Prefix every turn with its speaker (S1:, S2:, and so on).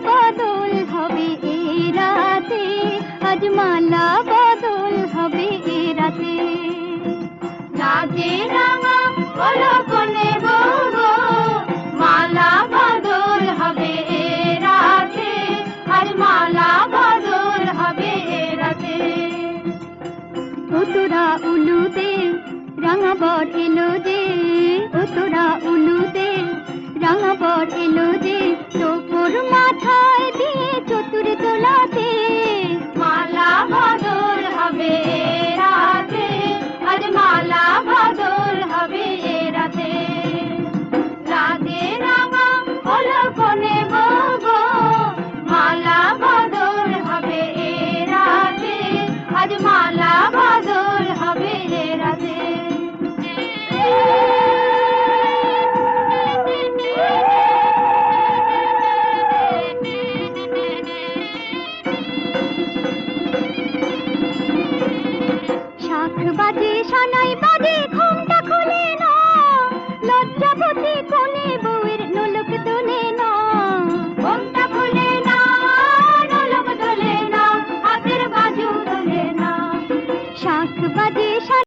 S1: বদল হবে এ রাতে, আজ মালা বদল হবে এ রাতে। রাতে রাঙা পলকনে বউগো, মালা বদল হবে এ রাতে, আজ মালা বদল হবে এ রাতে। তোরা উলুতে রাঙা বর এলো যে, তোরা উলুতে রাঙা বর এলো যে, তোর মাথায় দিয়ে চতুর দোলাতে, মালা বদল হবে এ রাতে, আজ মালা বদল হবে এ রাতে। রাতে রাঙা পলকনে বউগো, মালা বদল হবে এ রাতে, আজ মালা বদল হবে এ রাতে। শাখ বাজে সানাই